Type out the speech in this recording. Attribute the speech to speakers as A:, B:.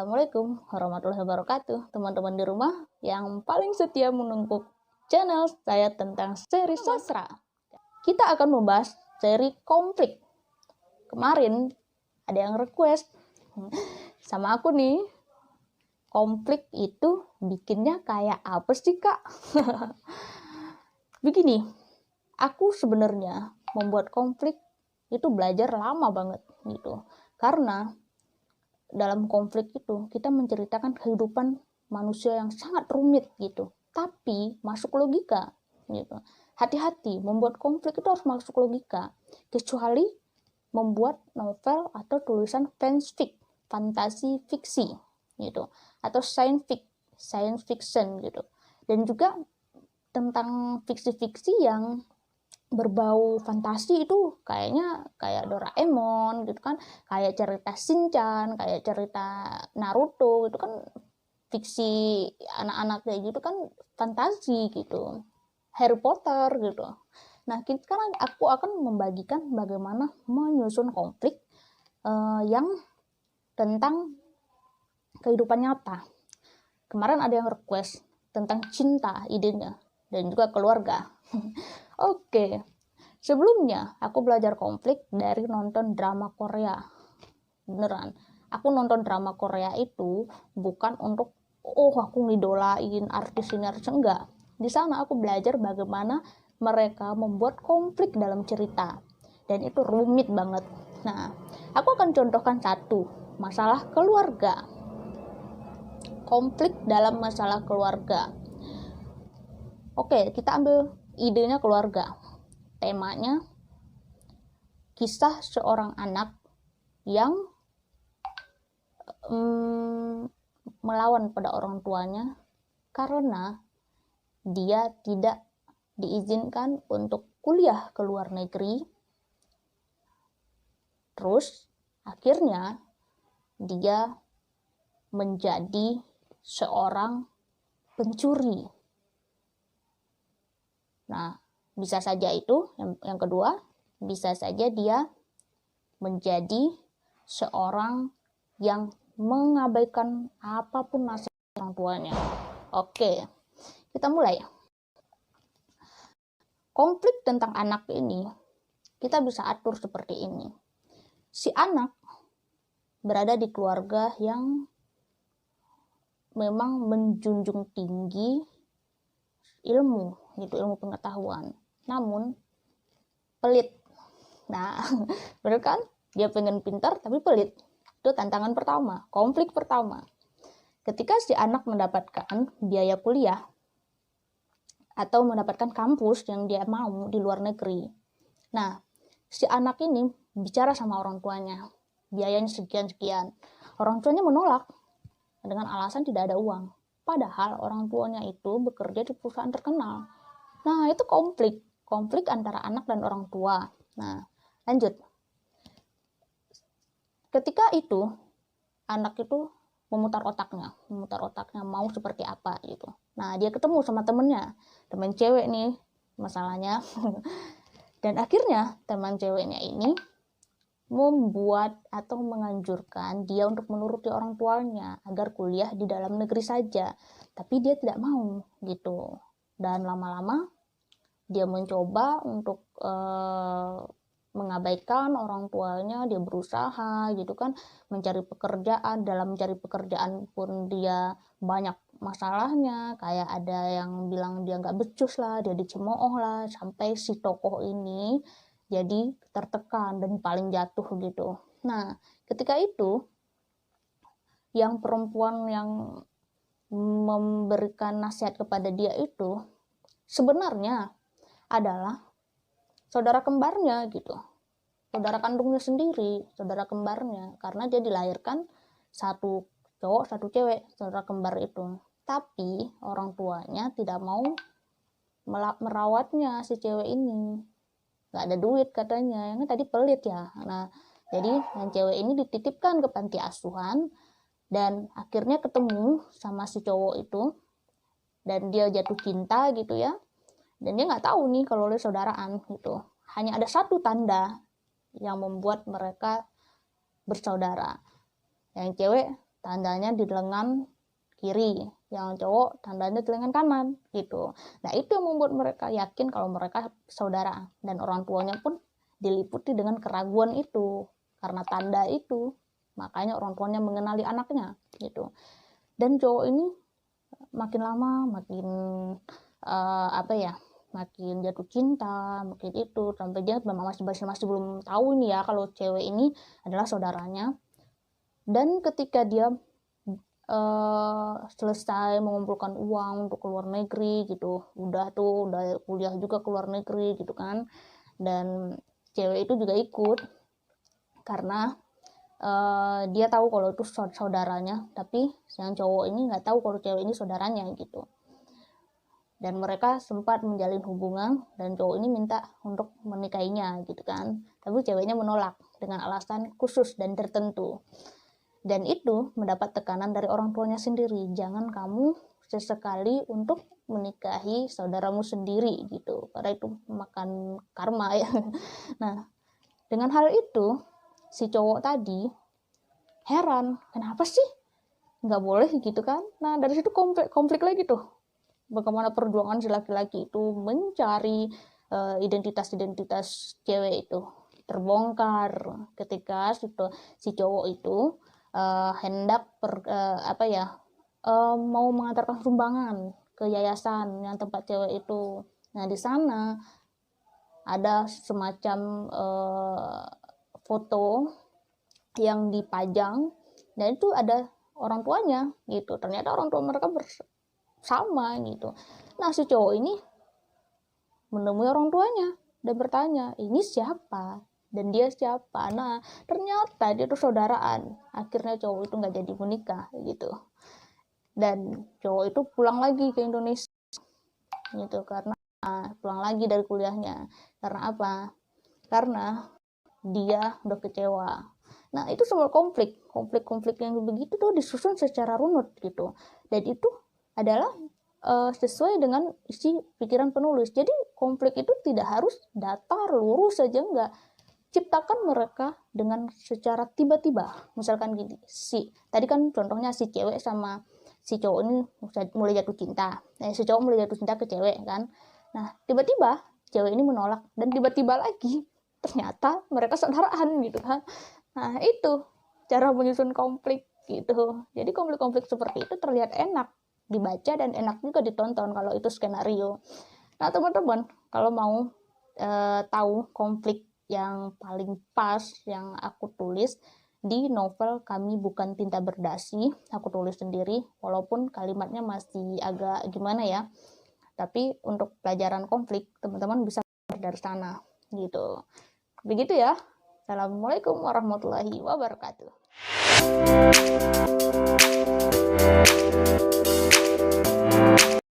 A: Assalamualaikum warahmatullahi wabarakatuh, teman-teman di rumah yang paling setia menunggu channel saya tentang seri sastra. Kita akan membahas seri konflik. Kemarin ada yang request sama aku nih, konflik itu bikinnya kayak apa sih kak? Begini, aku sebenarnya membuat konflik itu belajar lama banget gitu, karena dalam konflik itu kita menceritakan kehidupan manusia yang sangat rumit gitu, tapi masuk logika gitu. Hati-hati membuat konflik itu harus masuk logika, kecuali membuat novel atau tulisan fanfic, fantasi fiksi gitu, atau science fiction gitu. Dan juga tentang fiksi-fiksi yang berbau fantasi itu kayaknya kayak Doraemon gitu kan, kayak cerita Shinchan, kayak cerita Naruto, itu kan fiksi anak-anak kayak gitu kan, fantasi gitu, Harry Potter gitu. Nah, sekarang aku akan membagikan bagaimana menyusun konflik yang tentang kehidupan nyata. Kemarin ada yang request tentang cinta idenya dan juga keluarga. Oke, sebelumnya aku belajar konflik dari nonton drama Korea. Beneran, aku nonton drama Korea itu bukan untuk aku ngidolain artis ini artis, enggak. Di sana aku belajar bagaimana mereka membuat konflik dalam cerita, dan itu rumit banget. Nah, aku akan contohkan satu masalah keluarga. Konflik dalam masalah keluarga. Oke, kita ambil idenya keluarga. Temanya kisah seorang anak yang melawan pada orang tuanya karena dia tidak diizinkan untuk kuliah ke luar negeri. Terus akhirnya dia menjadi seorang pencuri. Nah, bisa saja itu yang kedua, bisa saja dia menjadi seorang yang mengabaikan apapun nasihat orang tuanya. Oke, kita mulai. Konflik tentang anak ini kita bisa atur seperti ini. Si anak berada di keluarga yang memang menjunjung tinggi ilmu gitu, ilmu pengetahuan, namun pelit. Nah, bener kan? Dia pengen pintar tapi pelit. Itu tantangan pertama, konflik pertama. Ketika si anak mendapatkan biaya kuliah atau mendapatkan kampus yang dia mau di luar negeri. Nah, si anak ini bicara sama orang tuanya, biayanya sekian-sekian. Orang tuanya menolak dengan alasan tidak ada uang. Padahal orang tuanya itu bekerja di perusahaan terkenal. Nah, itu konflik antara anak dan orang tua. Nah, lanjut. Ketika itu, anak itu memutar otaknya mau seperti apa gitu. Nah, dia ketemu sama temen cewek nih masalahnya. Dan akhirnya teman ceweknya ini membuat atau menganjurkan dia untuk menuruti orang tuanya agar kuliah di dalam negeri saja, tapi dia tidak mau gitu. Dan lama-lama dia mencoba untuk mengabaikan orang tuanya, dia berusaha gitu kan mencari pekerjaan. Dalam mencari pekerjaan pun dia banyak masalahnya, kayak ada yang bilang dia nggak becus lah, dia dicemooh lah, sampai si tokoh ini jadi tertekan dan paling jatuh gitu. Nah, ketika itu yang perempuan yang memberikan nasihat kepada dia itu sebenarnya adalah saudara kembarnya gitu, saudara kandungnya sendiri, saudara kembarnya, karena dia dilahirkan satu cowok satu cewek, saudara kembar itu. Tapi orang tuanya tidak mau merawatnya si cewek ini, nggak ada duit katanya, yang tadi pelit ya. Nah, jadi yang cewek ini dititipkan ke panti asuhan dan akhirnya ketemu sama si cowok itu dan dia jatuh cinta gitu ya. Dan dia nggak tahu nih kalau dia saudaraan gitu. Hanya ada satu tanda yang membuat mereka bersaudara. Yang cewek tandanya di lengan kiri, yang cowok tandanya di lengan kanan gitu. Nah itu yang membuat mereka yakin kalau mereka saudara, dan orang tuanya pun diliputi dengan keraguan itu karena tanda itu, makanya orang tuanya mengenali anaknya gitu. Dan cowok ini makin lama makin makin jatuh cinta, makin itu, sampai dia masih belum tahu ini ya kalau cewek ini adalah saudaranya. Dan ketika dia selesai mengumpulkan uang untuk keluar negeri gitu, udah kuliah juga keluar negeri gitu kan, dan cewek itu juga ikut karena dia tahu kalau itu saudaranya, tapi yang cowok ini nggak tahu kalau cewek ini saudaranya gitu. Dan mereka sempat menjalin hubungan dan cowok ini minta untuk menikahinya gitu kan, tapi ceweknya menolak dengan alasan khusus dan tertentu. Dan itu mendapat tekanan dari orang tuanya sendiri, jangan kamu sesekali untuk menikahi saudaramu sendiri gitu, karena itu makan karma ya. Nah dengan hal itu si cowok tadi heran, kenapa sih nggak boleh gitu kan. Nah dari situ konflik lagi tuh, bagaimana perjuangan si laki-laki itu mencari identitas cewek itu terbongkar ketika si cowok itu hendak mau mengantarkan sumbangan ke yayasan yang tempat cewek itu. Nah di sana ada semacam foto yang dipajang, dan itu ada orang tuanya gitu. Ternyata orang tua mereka bersama gitu. Nah si cowok ini menemui orang tuanya dan bertanya, ini siapa dan dia siapa. Nah ternyata dia tuh saudaraan. Akhirnya cowok itu nggak jadi menikah gitu, dan cowok itu pulang lagi ke Indonesia gitu, karena pulang lagi dari kuliahnya. Karena apa? Karena dia udah kecewa. Nah itu semua konflik yang begitu tuh disusun secara runut gitu, dan itu adalah sesuai dengan isi pikiran penulis. Jadi konflik itu tidak harus datar lurus saja, enggak. Ciptakan mereka dengan secara tiba-tiba. Misalkan gini, tadi kan contohnya si cewek sama si cowok ini mulai jatuh cinta. Si cowok mulai jatuh cinta ke cewek kan. Nah tiba-tiba cewek ini menolak, dan tiba-tiba lagi ternyata mereka saudaraan gitu kan. Nah itu cara menyusun konflik gitu. Jadi konflik-konflik seperti itu terlihat enak dibaca dan enak juga ditonton kalau itu skenario. Nah teman-teman, kalau mau tahu konflik yang paling pas yang aku tulis di novel Kami Bukan Tinta Berdasi, aku tulis sendiri walaupun kalimatnya masih agak gimana ya, tapi untuk pelajaran konflik teman-teman bisa dari sana gitu. Begitu ya. Assalamualaikum warahmatullahi wabarakatuh.